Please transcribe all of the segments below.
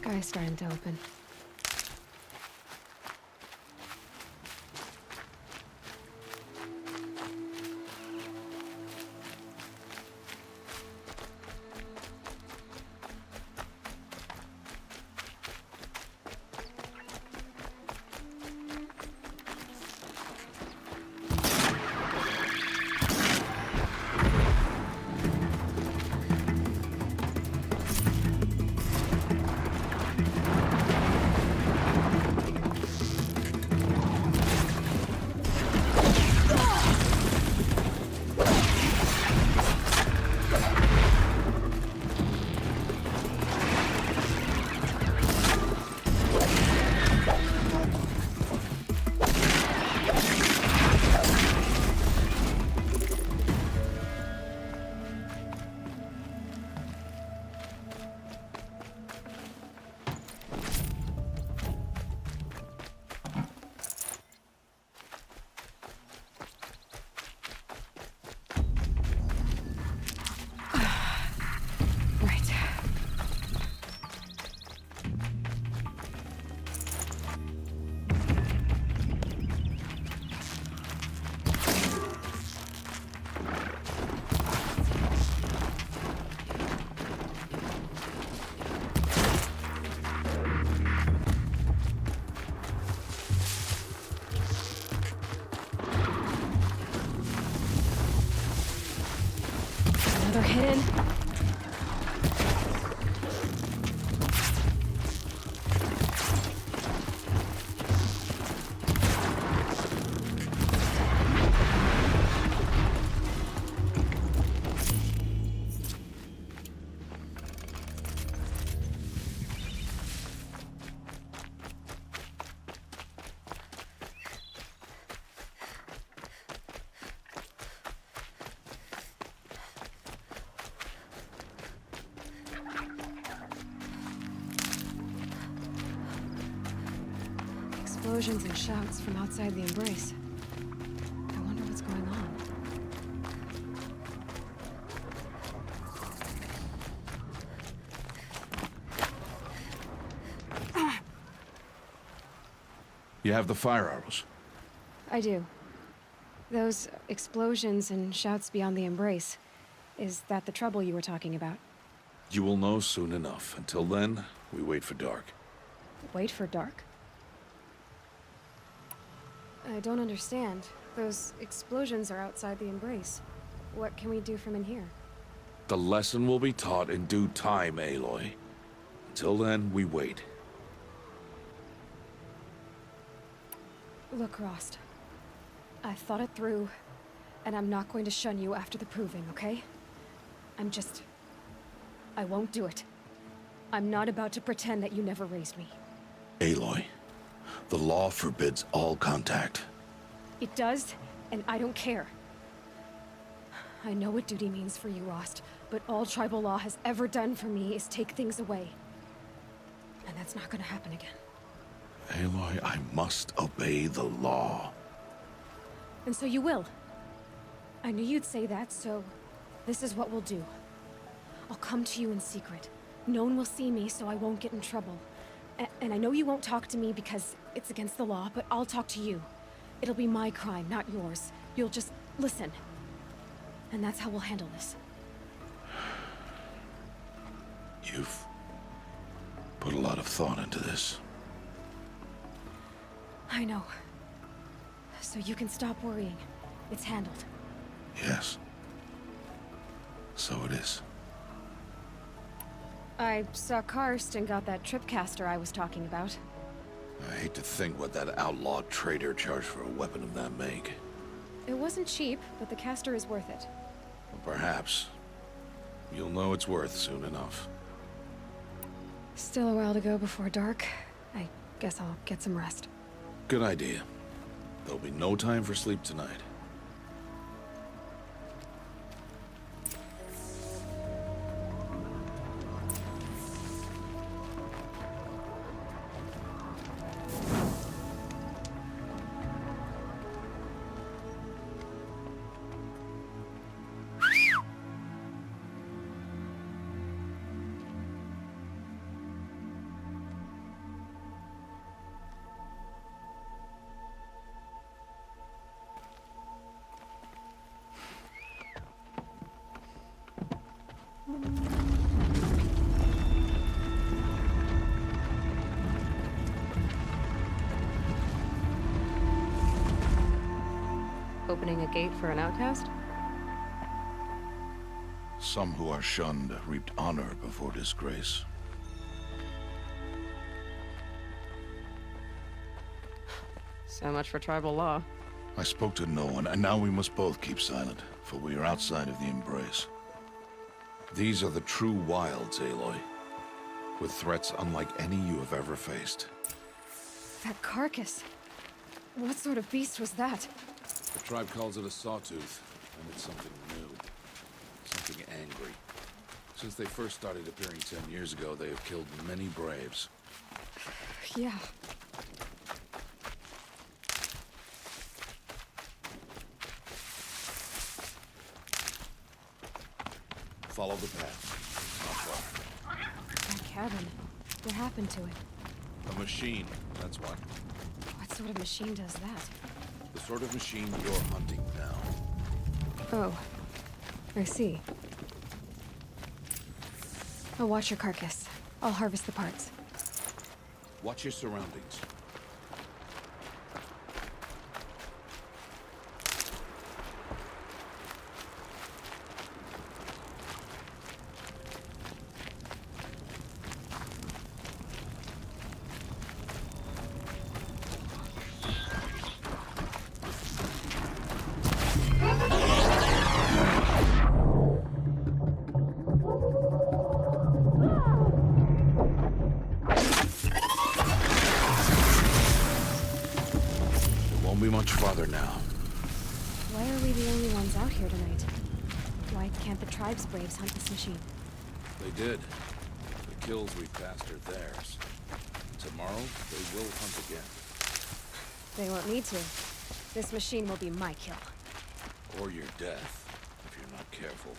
Sky's starting to open. Right. Another hidden. Explosions and shouts from outside the Embrace. I wonder what's going on. You have the fire arrows. I do. Those explosions and shouts beyond the Embrace. Is that the trouble you were talking about? You will know soon enough. Until then, we wait for dark. Wait for dark? I don't understand. Those explosions are outside the Embrace. What can we do from in here? The lesson will be taught in due time, Aloy. Until then, we wait. Look, Rost. I thought it through, and I'm not going to shun you after the proving, okay? I won't do it. I'm not about to pretend that you never raised me. Aloy, the law forbids all contact. It does, and I don't care. I know what duty means for you, Rost, but all tribal law has ever done for me is take things away. And that's not gonna happen again. Aloy, I must obey the law. And so you will. I knew you'd say that, so this is what we'll do. I'll come to you in secret. No one will see me, so I won't get in trouble. And I know you won't talk to me because it's against the law, but I'll talk to you. It'll be my crime, not yours. You'll just listen. And that's how we'll handle this. You've put a lot of thought into this. I know. So you can stop worrying. It's handled. Yes. So it is. I saw Karst and got that tripcaster I was talking about. I hate to think what that outlaw trader charged for a weapon of that make. It wasn't cheap, but the caster is worth it. Perhaps. You'll know it's worth soon enough. Still a while to go before dark. I guess I'll get some rest. Good idea. There'll be no time for sleep tonight. opening a gate for an outcast? Some who are shunned reaped honor before disgrace. So much for tribal law. I spoke to no one, and now we must both keep silent, for we are outside of the embrace. These are the true wilds, Aloy. With threats unlike any you have ever faced. That carcass. What sort of beast was that? The tribe calls it a sawtooth, and it's something new. Something angry. Since they first started appearing 10 years ago, they have killed many braves. Yeah. Follow the path. Not far. That cabin. What happened to it? A machine, that's what. What sort of machine does that? The sort of machine you're hunting now. Oh. I see. I'll watch your carcass. I'll harvest the parts. Watch your surroundings. Won't be much farther now. Why are we the only ones out here tonight? Why can't the tribe's braves hunt this machine? They did. The kills we've passed are theirs. Tomorrow, they will hunt again. They won't need to. This machine will be my kill. Or your death, if you're not careful.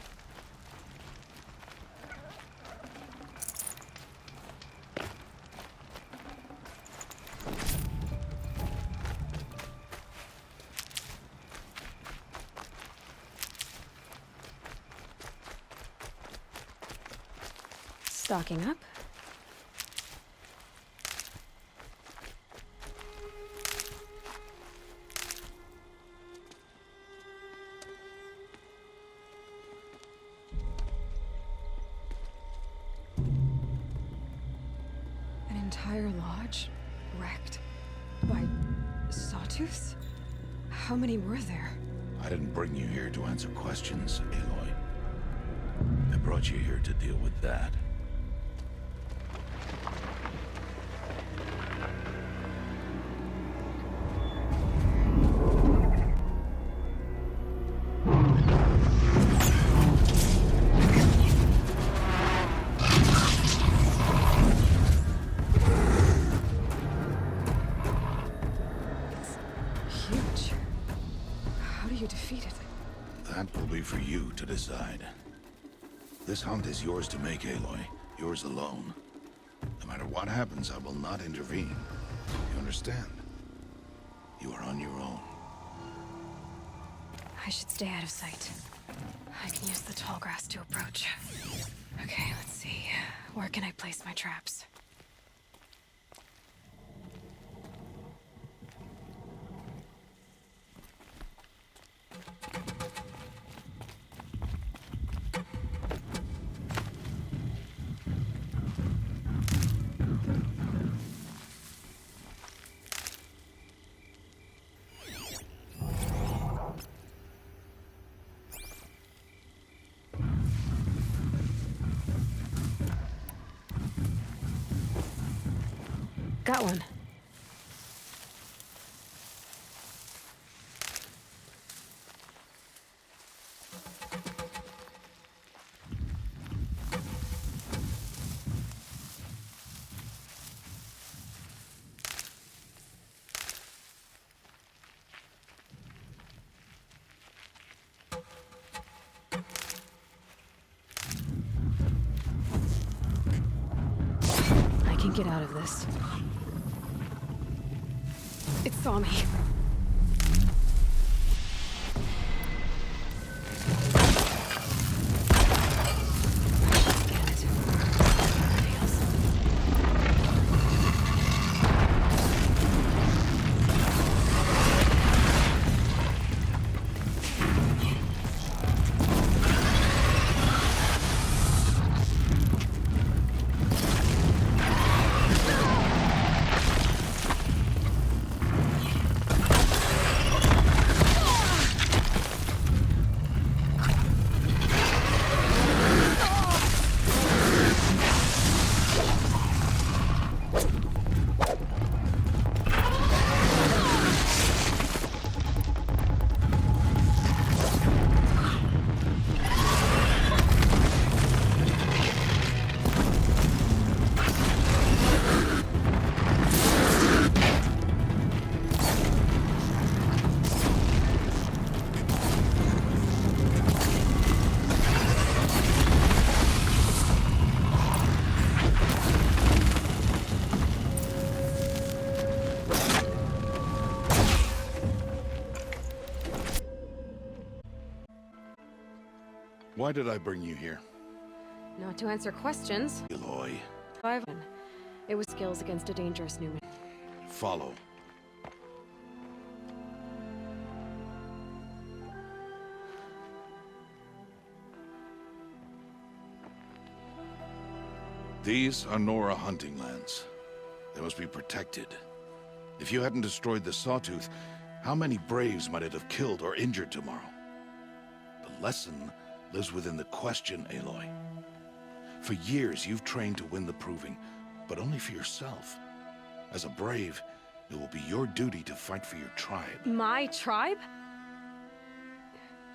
Stocking up. An entire lodge wrecked by sawtooths? How many were there? I didn't bring you here to answer questions, Aloy. I brought you here to deal with that. Huge. How do you defeat it? That will be for you to decide. This hunt is yours to make, Aloy. Yours alone. No matter what happens, I will not intervene. You understand? You are on your own. I should stay out of sight. I can use the tall grass to approach. Okay, let's see. Where can I place my traps? Got one. I can get out of this. It saw me. Damn it. Fails. Why did I bring you here? Not to answer questions. Aloy, It was skills against a dangerous Newman. follow. These are Nora hunting lands. They must be protected. If you hadn't destroyed the Sawtooth, how many Braves might it have killed or injured tomorrow? The lesson lives within the question, Aloy. For years, you've trained to win the Proving, but only for yourself. As a Brave, it will be your duty to fight for your tribe. My tribe?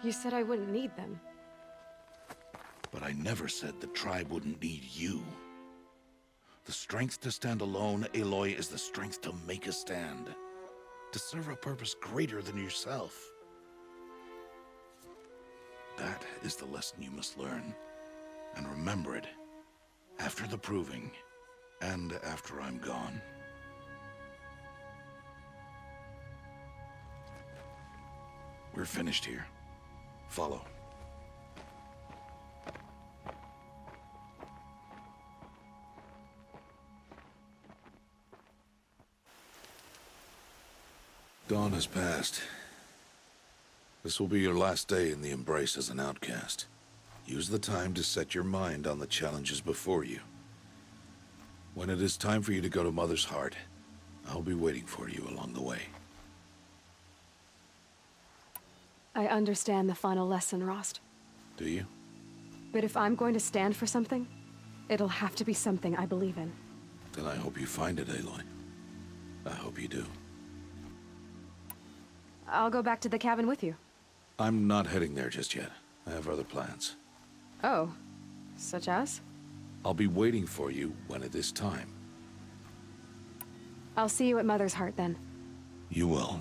You said I wouldn't need them. But I never said the tribe wouldn't need you. The strength to stand alone, Aloy, is the strength to make a stand. To serve a purpose greater than yourself. That is the lesson you must learn. And remember it. After the Proving, and after I'm gone. We're finished here. Follow. Dawn has passed. This will be your last day in the Embrace as an outcast. Use the time to set your mind on the challenges before you. When it is time for you to go to Mother's Heart, I'll be waiting for you along the way. I understand the final lesson, Rost. Do you? But if I'm going to stand for something, it'll have to be something I believe in. Then I hope you find it, Aloy. I hope you do. I'll go back to the cabin with you. I'm not heading there just yet. I have other plans. Oh. Such as? I'll be waiting for you when it is time. I'll see you at Mother's Heart then. You will.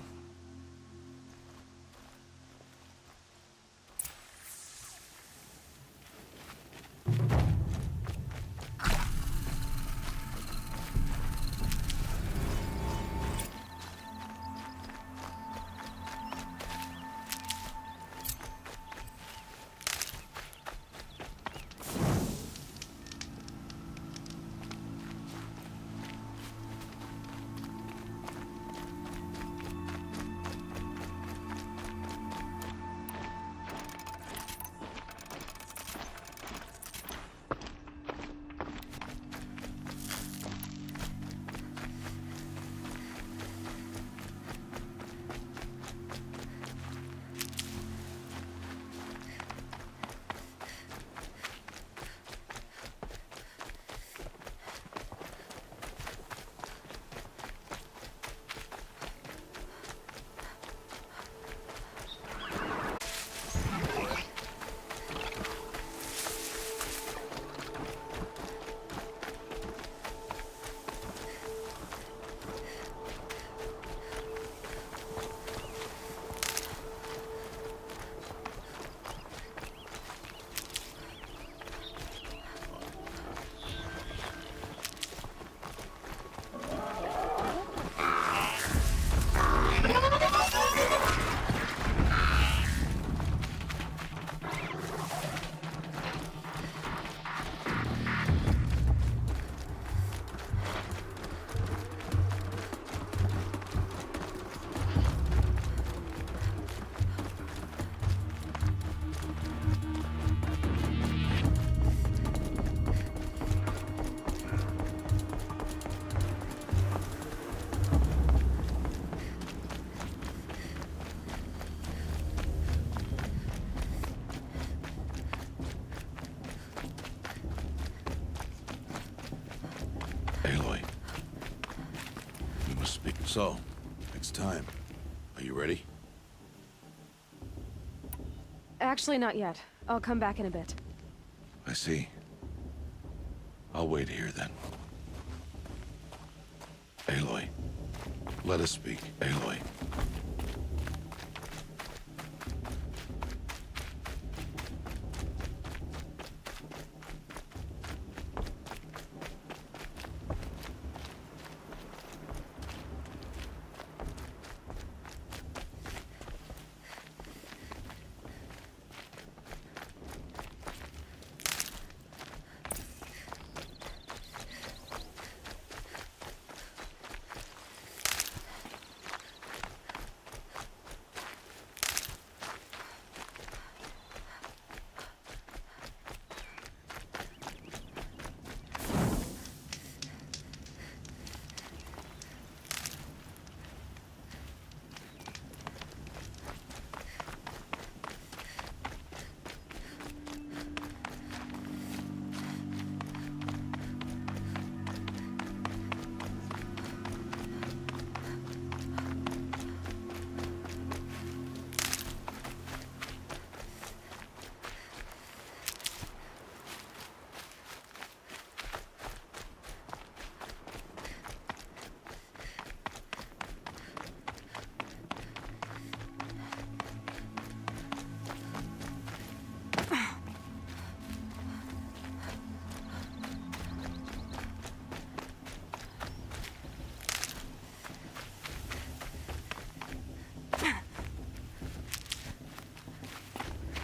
Aloy. We must speak. So, it's time. Are you ready? Actually, not yet. I'll come back in a bit. I see. I'll wait here then. Aloy. Let us speak, Aloy.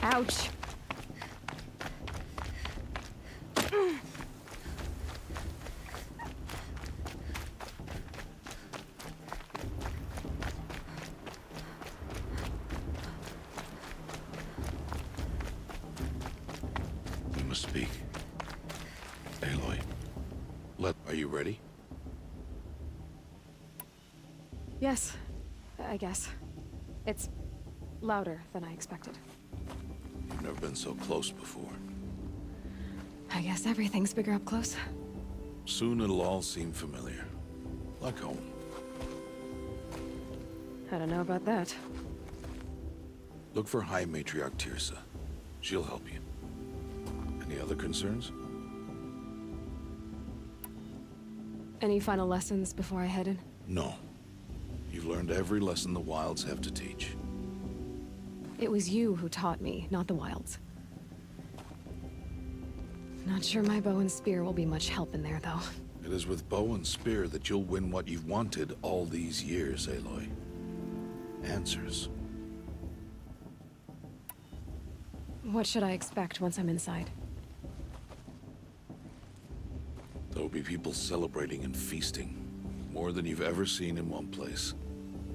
Ouch. We must speak. Aloy. Are you ready? Yes, I guess. It's louder than I expected. You've never been so close before. I guess everything's bigger up close. Soon it'll all seem familiar. Like home. I don't know about that. Look for High Matriarch Tirsa. She'll help you. Any other concerns? Any final lessons before I head in? No. You've learned every lesson the Wilds have to teach. It was you who taught me, not the Wilds. Not sure my bow and spear will be much help in there, though. It is with bow and spear that you'll win what you've wanted all these years, Aloy. Answers. What should I expect once I'm inside? There will be people celebrating and feasting. More than you've ever seen in one place.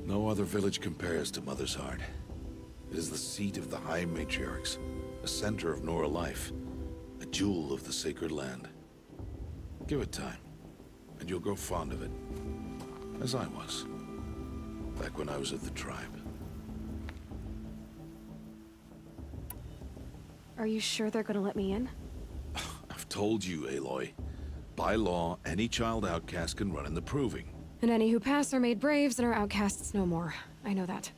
No other village compares to Mother's Heart. It is the seat of the High Matriarchs, a center of Nora life, a jewel of the sacred land. Give it time, and you'll grow fond of it. As I was, back when I was at the tribe. Are you sure they're gonna let me in? I've told you, Aloy. By law, any child outcast can run in the Proving. And any who pass are made braves and are outcasts no more. I know that.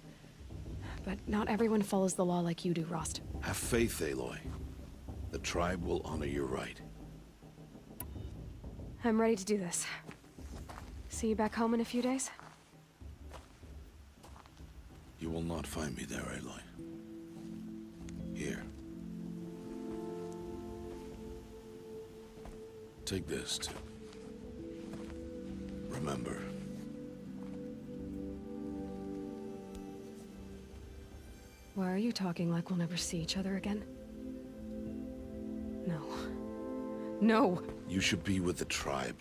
But not everyone follows the law like you do, Rost. Have faith, Aloy. The tribe will honor your right. I'm ready to do this. See you back home in a few days? You will not find me there, Aloy. Here. Take this, too. Remember. Why are you talking like we'll never see each other again? No. No! You should be with the tribe.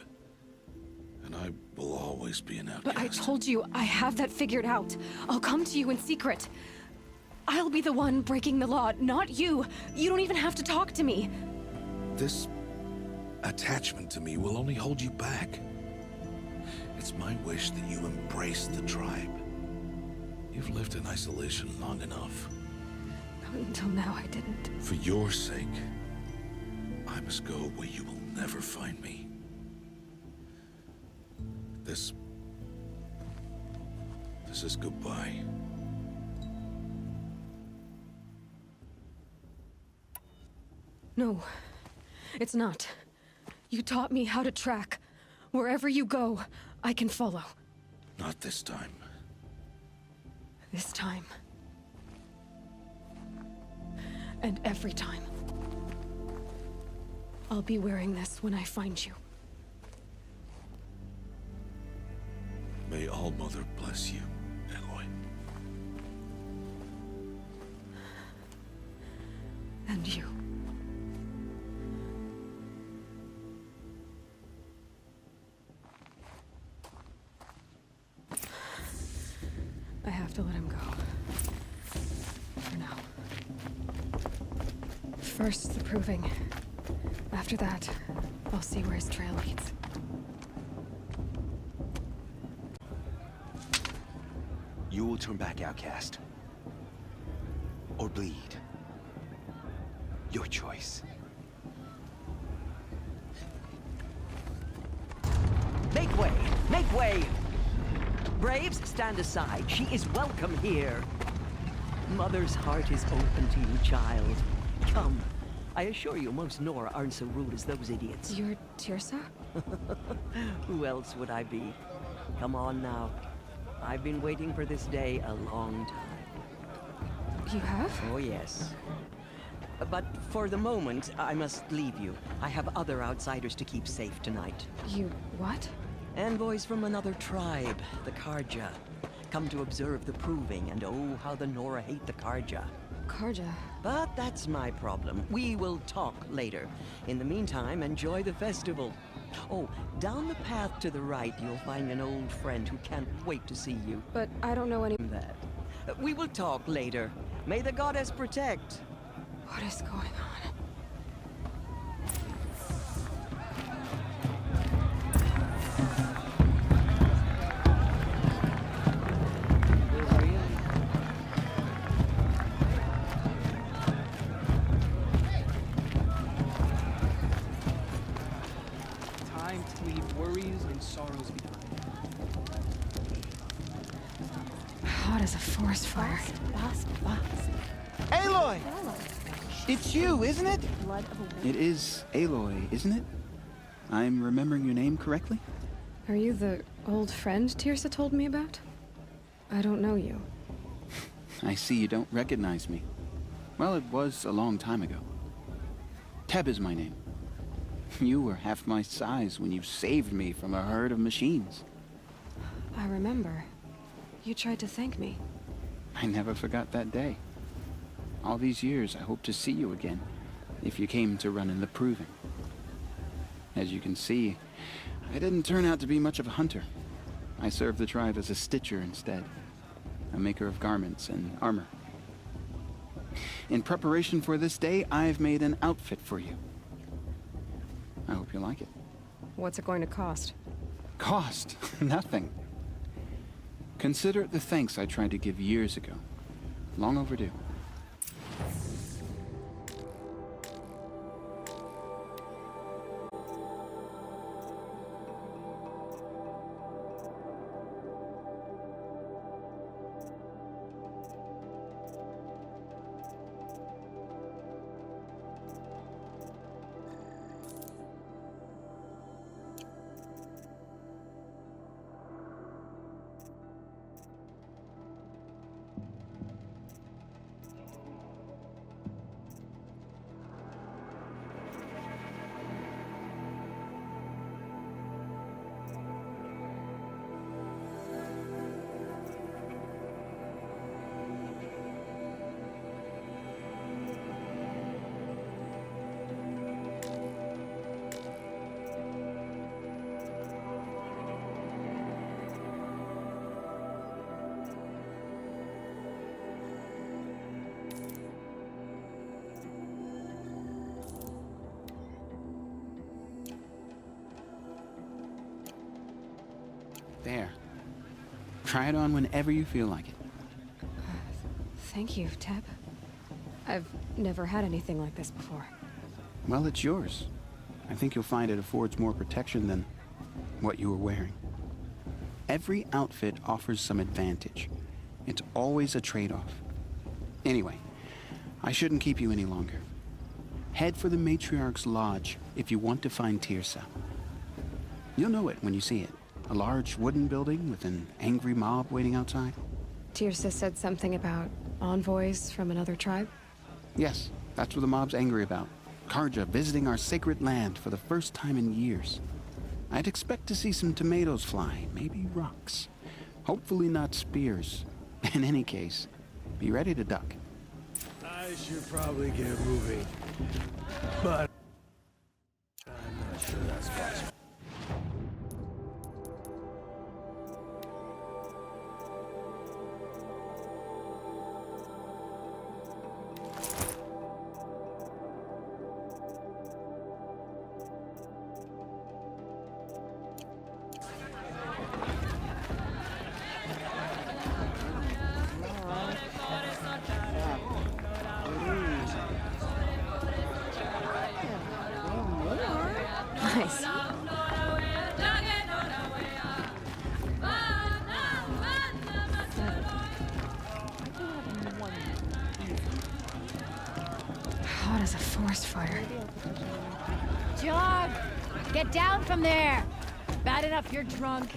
And I will always be an outcast. But I told you, I have that figured out. I'll come to you in secret. I'll be the one breaking the law, not you. You don't even have to talk to me. This attachment to me will only hold you back. It's my wish that you embrace the tribe. You've lived in isolation long enough. Until now, I didn't. For your sake, I must go where you will never find me. This is goodbye. No, it's not. You taught me how to track. Wherever you go, I can follow. Not this time. This time. And every time. I'll be wearing this when I find you. May All-Mother bless you, Aloy. And you. I have to let him go. For now. First, the Proving. After that, I'll see where his trail leads. You will turn back, outcast. Or bleed. Your choice. Make way! Make way! Braves, stand aside. She is welcome here. Mother's heart is open to you, child. Come. I assure you, most Nora aren't so rude as those idiots. You're Tirsa? Who else would I be? Come on now. I've been waiting for this day a long time. You have? Oh, yes. But for the moment, I must leave you. I have other outsiders to keep safe tonight. You what? Envoys from another tribe, the Karja. come to observe the proving, and oh, how the Nora hate the Karja. Karja. But that's my problem. We will talk later. In the meantime, enjoy the festival. Oh, down the path to the right, you'll find an old friend who can't wait to see you. But I don't know any... That. We will talk later. May the goddess protect. What is going on? Time to leave worries and sorrows behind. Hot as a forest fire. Aloy! It's you, isn't it? It is Aloy, isn't it? I'm remembering your name correctly? Are you the old friend Tirsa told me about? I don't know you. I see you don't recognize me. Well, it was a long time ago. Teb is my name. You were half my size when you saved me from a herd of machines. I remember. You tried to thank me. I never forgot that day. All these years, I hope to see you again, if you came to run in the Proving. As you can see, I didn't turn out to be much of a hunter. I served the tribe as a stitcher instead, a maker of garments and armor. In preparation for this day, I've made an outfit for you. I hope you like it. What's it going to cost? Cost? Nothing. Consider it the thanks I tried to give years ago. Long overdue. There. Try it on whenever you feel like it. Thank you, Teb. I've never had anything like this before. Well, it's yours. I think you'll find it affords more protection than what you were wearing. Every outfit offers some advantage. It's always a trade-off. Anyway, I shouldn't keep you any longer. Head for the Matriarch's Lodge if you want to find Tirsa. You'll know it when you see it. A large wooden building with an angry mob waiting outside. Tirsa said something about envoys from another tribe? Yes, that's what the mob's angry about. Karja visiting our sacred land for the first time in years. I'd expect to see some tomatoes fly, maybe rocks. Hopefully not spears. In any case, be ready to duck. I should probably get moving, but I'm not sure that's possible. Nice. Hot as a forest fire. Jog! Get down from there! Bad enough you're drunk.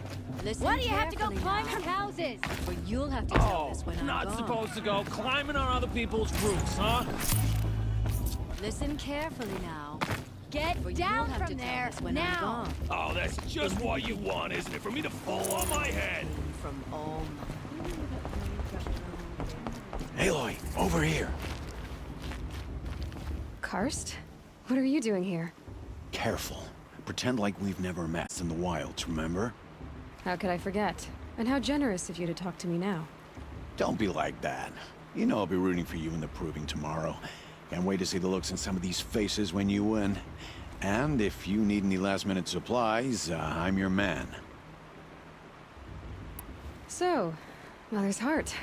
Listen Why do you have to go carefully climbing now. houses? But you'll have to tell this when I'm Not gone. supposed to go climbing on other people's roofs, huh? Listen carefully now. Get But you'll down have to from tell there this when I'm now! gone. Oh, that's just what you want, isn't it? For me to fall on my head. From all Aloy, over here. Karst? What are you doing here? Careful. Pretend like we've never met in the wilds, remember? How could I forget? And how generous of you to talk to me now. Don't be like that. You know I'll be rooting for you in the proving tomorrow. Can't wait to see the looks on some of these faces when you win. And if you need any last-minute supplies, I'm your man. So, Mother's Heart.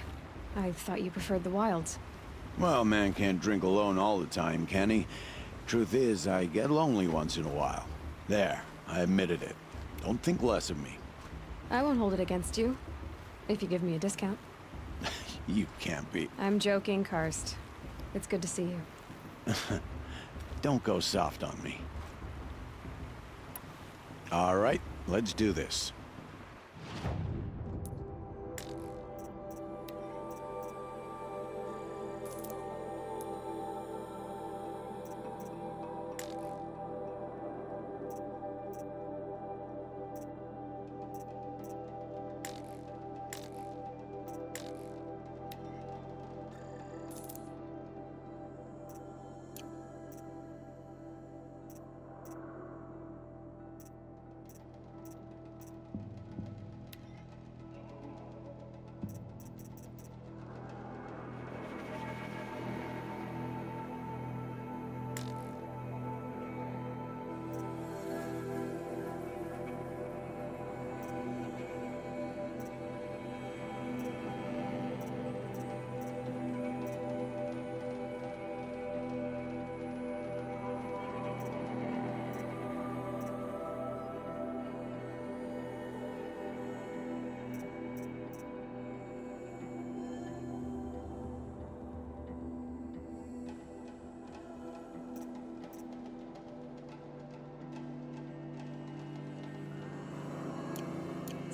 I thought you preferred the wilds. Well, man can't drink alone all the time, can he? Truth is, I get lonely once in a while. There, I admitted it. Don't think less of me. I won't hold it against you. If you give me a discount. You can't be. I'm joking, Karst. It's good to see you. Don't go soft on me. All right, let's do this.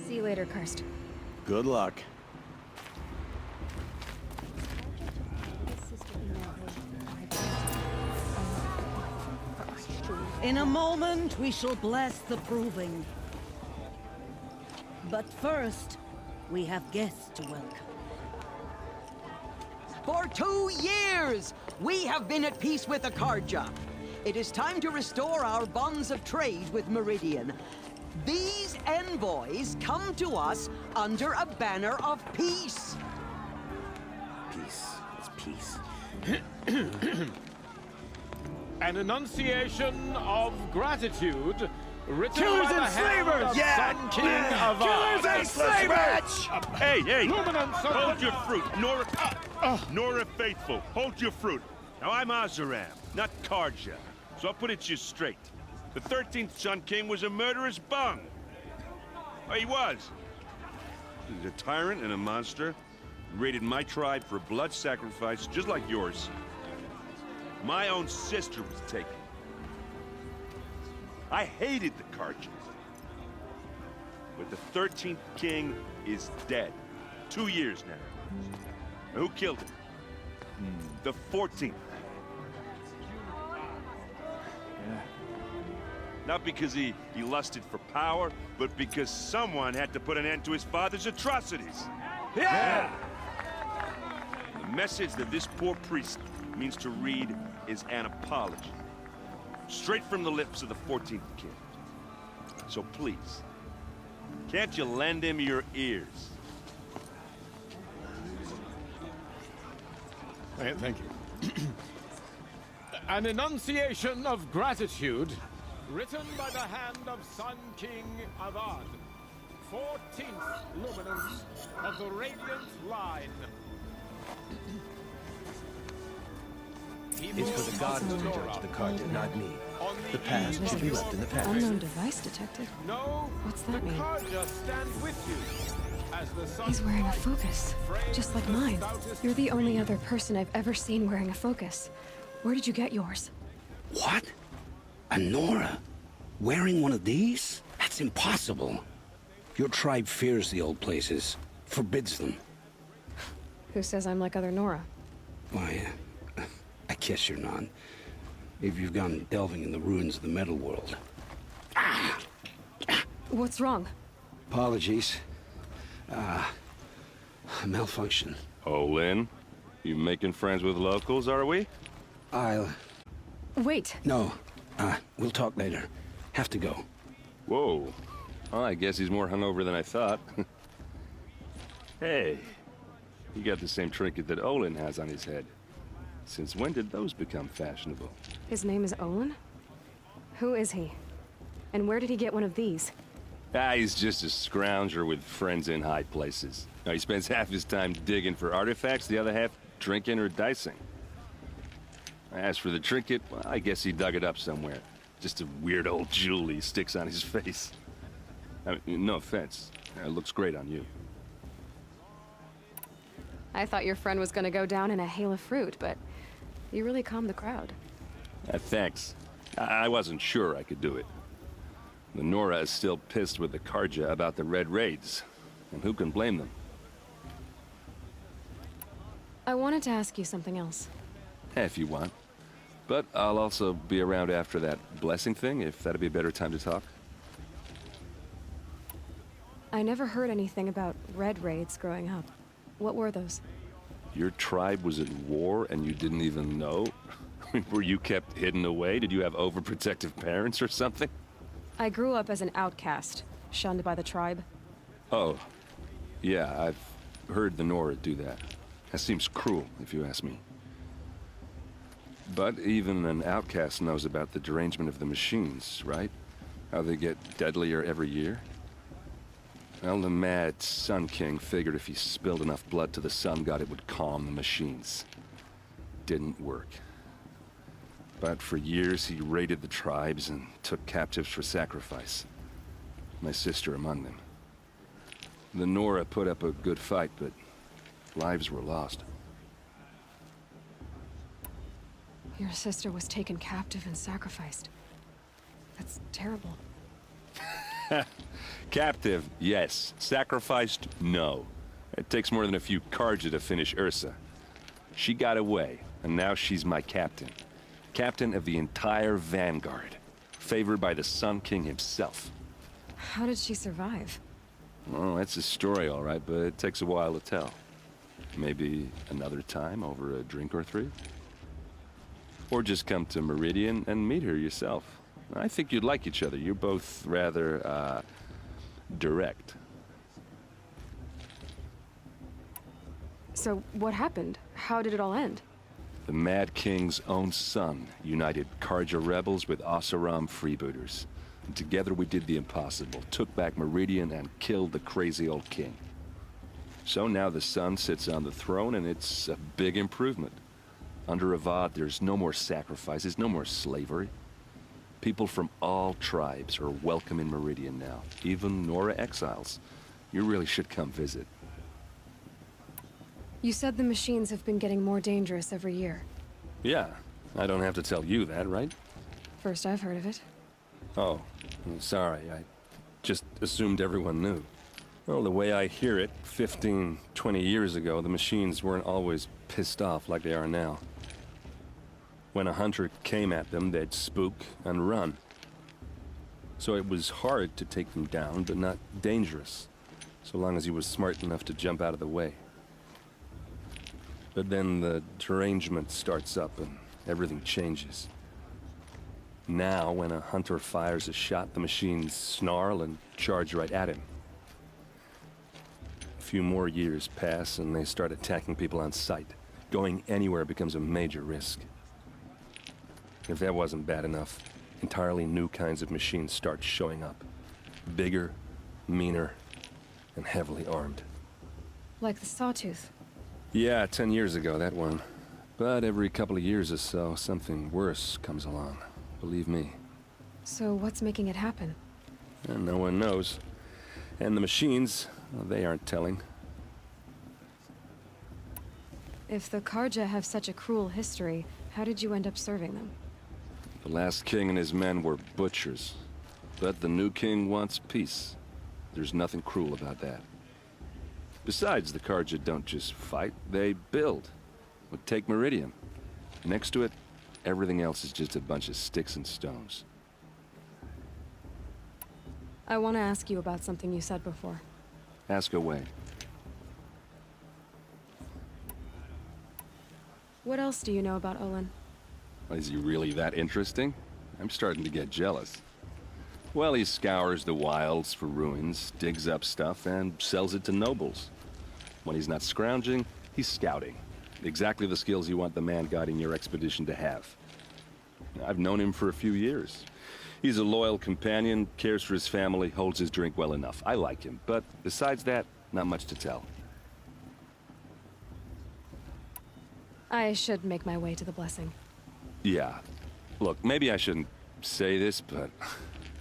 See you later, Karst. Good luck. In a moment, we shall bless the proving. But first, we have guests to welcome. For 2 years, we have been at peace with Akarja. It is time to restore our bonds of trade with Meridian. These envoys come to us under a banner of peace. Peace. It's peace. An enunciation of gratitude written Killers by the and hand slavers! of Yeah! Sun King Avad. Killers and slavers! Hey, hey! Luminance of Hold the- your fruit, Nora Faithful. Hold your fruit. Now I'm Azaram, not Karja, so I'll put it to you straight. The 13th Sun King was a murderous bung. Oh, he was. He's a tyrant and a monster. He raided my tribe for blood sacrifice, just like yours. My own sister was taken. I hated the Karjas. But the 13th king is dead. 2 years now. Now, who killed him? The 14th. Not because he lusted for power, but because someone had to put an end to his father's atrocities. Yeah! The message that this poor priest means to read is an apology. Straight from the lips of the 14th king. So please, can't you lend him your ears? Thank you. An enunciation of gratitude written by the hand of Sun King Avad, 14th luminance of the Radiant Line. It's for the gods to judge the Karja, not me. The past should be left in the past. Unknown device detected. No, What's that mean? Karja stand with you. As the sun He's wearing a focus, just like mine. You're the only other person I've ever seen wearing a focus. Where did you get yours? What? A Nora? Wearing one of these? That's impossible. Your tribe fears the old places, forbids them. Who says I'm like other Nora? Why, I guess you're not. If you've gone delving in the ruins of the metal world. What's wrong? Apologies. A malfunction. Oh, Lynn? You making friends with locals, are we? I'll... Wait. No. We'll talk later. Have to go. Whoa. Oh, I guess he's more hungover than I thought. Hey, you got the same trinket that Olin has on his head. Since when did those become fashionable? His name is Olin? Who is he? And where did he get one of these? He's just a scrounger with friends in high places. Now, he spends half his time digging for artifacts, the other half drinking or dicing. As for the trinket, well, I guess he dug it up somewhere. Just a weird old jewel he sticks on his face. I mean, no offense. It looks great on you. I thought your friend was gonna go down in a hail of fruit, but you really calmed the crowd. Thanks. I wasn't sure I could do it. The Nora is still pissed with the Carja about the Red Raids, and who can blame them? I wanted to ask you something else. If you want. But I'll also be around after that blessing thing, if that'd be a better time to talk. I never heard anything about Red Raids growing up. What were those? Your tribe was at war and you didn't even know? Were you kept hidden away? Did you have overprotective parents or something? I grew up as an outcast, shunned by the tribe. Oh. Yeah, I've heard the Nora do that. That seems cruel, if you ask me. But even an outcast knows about the derangement of the machines, right? How they get deadlier every year? Well, the mad Sun King figured if he spilled enough blood to the Sun God, it would calm the machines. Didn't work. But for years, he raided the tribes and took captives for sacrifice. My sister among them. The Nora put up a good fight, but lives were lost. Your sister was taken captive and sacrificed. That's terrible. Captive, yes. Sacrificed, no. It takes more than a few Carja to finish Ursa. She got away, and now she's my captain. Captain of the entire Vanguard. Favored by the Sun King himself. How did she survive? Well, that's a story, all right, but it takes a while to tell. Maybe another time over a drink or three? Or just come to Meridian and meet her yourself. I think you'd like each other. You're both rather, direct. So, what happened? How did it all end? The Mad King's own son united Carja rebels with Oseram freebooters. And together we did the impossible, took back Meridian and killed the crazy old king. So now the son sits on the throne and it's a big improvement. Under Avad, there's no more sacrifices, no more slavery. People from all tribes are welcome in Meridian now, even Nora exiles. You really should come visit. You said the machines have been getting more dangerous every year. Yeah, I don't have to tell you that, right? First I've heard of it. Oh, I'm sorry, I just assumed everyone knew. Well, the way I hear it, 15, 20 years ago, the machines weren't always pissed off like they are now. When a hunter came at them, they'd spook and run. So it was hard to take them down, but not dangerous, so long as he was smart enough to jump out of the way. But then the derangement starts up and everything changes. Now, when a hunter fires a shot, the machines snarl and charge right at him. A few more years pass and they start attacking people on sight. Going anywhere becomes a major risk. If that wasn't bad enough, entirely new kinds of machines start showing up. Bigger, meaner, and heavily armed. Like the Sawtooth. Yeah, 10 years ago, that one. But every couple of years or so, something worse comes along. Believe me. So what's making it happen? And no one knows. And the machines, well, they aren't telling. If the Carja have such a cruel history, how did you end up serving them? The last king and his men were butchers. But the new king wants peace. There's nothing cruel about that. Besides, the Carja don't just fight, they build. But take Meridian. Next to it, everything else is just a bunch of sticks and stones. I want to ask you about something you said before. Ask away. What else do you know about Olin? Is he really that interesting? I'm starting to get jealous. Well, he scours the wilds for ruins, digs up stuff, and sells it to nobles. When he's not scrounging, he's scouting. Exactly the skills you want the man guiding your expedition to have. I've known him for a few years. He's a loyal companion, cares for his family, holds his drink well enough. I like him, but besides that, not much to tell. I should make my way to the blessing. Yeah. Look, maybe I shouldn't say this, but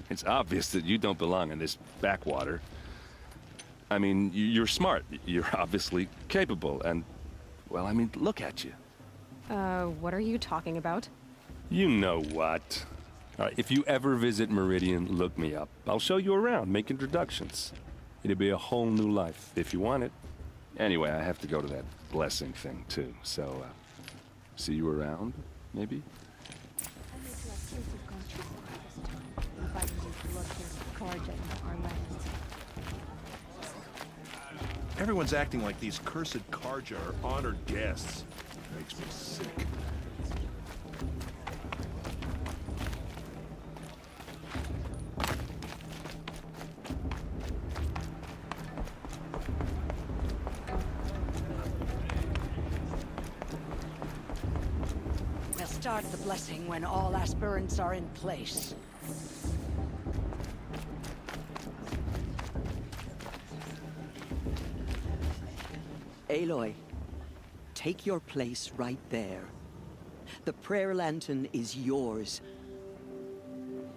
it's obvious that you don't belong in this backwater. I mean, you're smart. You're obviously capable, and, well, I mean, look at you. What are you talking about? You know what. All right, if you ever visit Meridian, look me up. I'll show you around, make introductions. It'll be a whole new life, if you want it. Anyway, I have to go to that blessing thing, too, so, see you around, maybe? Everyone's acting like these cursed Carja are honored guests. Makes me sick. We'll start the blessing when all aspirants are in place. Aloy, take your place right there. The prayer lantern is yours.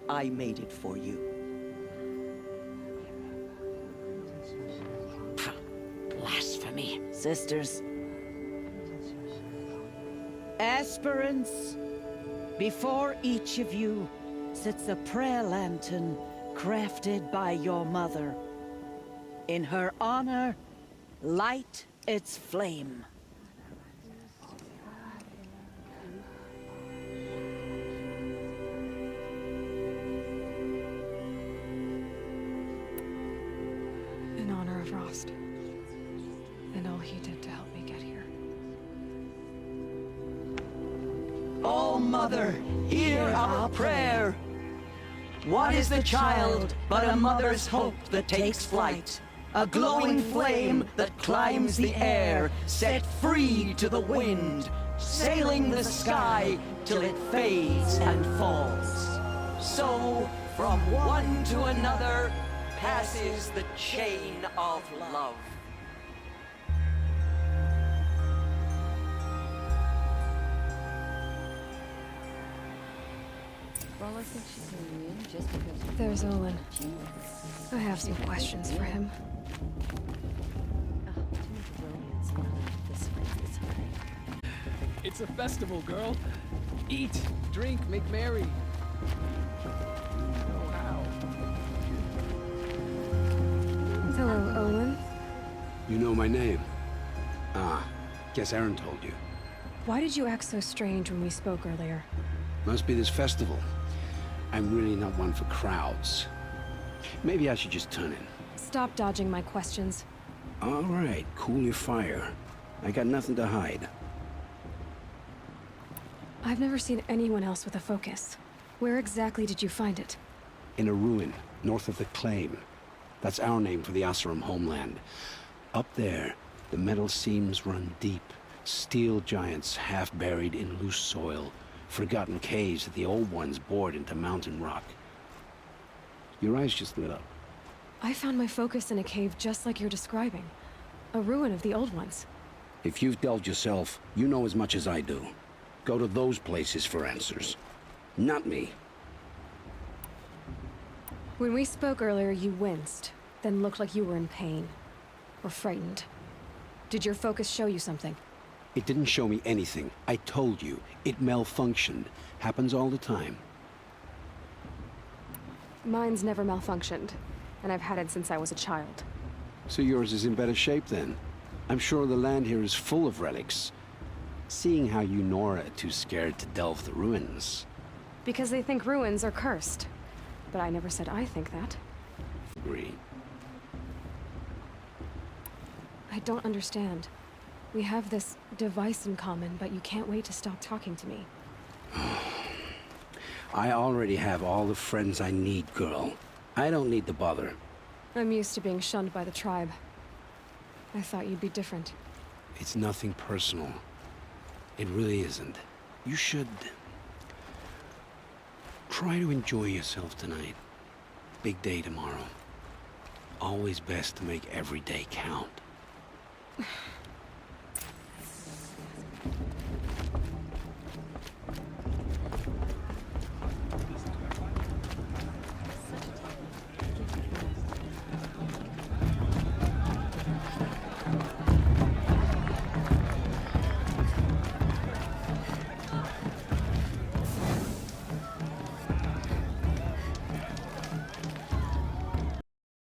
I made it for you. Blasphemy, sisters. Aspirants, before each of you sits a prayer lantern crafted by your mother. In her honor, light its flame. In honor of Rost. And all he did to help me get here. Oh, Mother, hear our prayer. What is the child but a mother's hope that takes flight? A glowing flame that climbs the air, set free to the wind, sailing the sky till it fades and falls. So, from one to another, passes the chain of love. There's Olin. I have some questions for him. It's a festival, girl. Eat, drink, make merry. You know how. Hello, Olin. You know my name? Ah, guess Aaron told you. Why did you act so strange when we spoke earlier? Must be this festival. I'm really not one for crowds. Maybe I should just turn in. Stop dodging my questions. All right, cool your fire. I got nothing to hide. I've never seen anyone else with a focus. Where exactly did you find it? In a ruin, north of the Claim. That's our name for the Oseram homeland. Up there, the metal seams run deep. Steel giants half buried in loose soil. Forgotten caves that the old ones bored into mountain rock. Your eyes just lit up. I found my focus in a cave just like you're describing. A ruin of the old ones. If you've delved yourself, you know as much as I do. Go to those places for answers. Not me. When we spoke earlier, you winced, then looked like you were in pain. Or frightened. Did your focus show you something? It didn't show me anything. I told you. It malfunctioned. Happens all the time. Mine's never malfunctioned, and I've had it since I was a child. So yours is in better shape then. I'm sure the land here is full of relics. Seeing how you Nora are too scared to delve the ruins. Because they think ruins are cursed. But I never said I think that. Agree. I don't understand. We have this device in common, but you can't wait to stop talking to me. I already have all the friends I need, girl. I don't need the bother. I'm used to being shunned by the tribe. I thought you'd be different. It's nothing personal. It really isn't. You should... try to enjoy yourself tonight. Big day tomorrow. Always best to make every day count.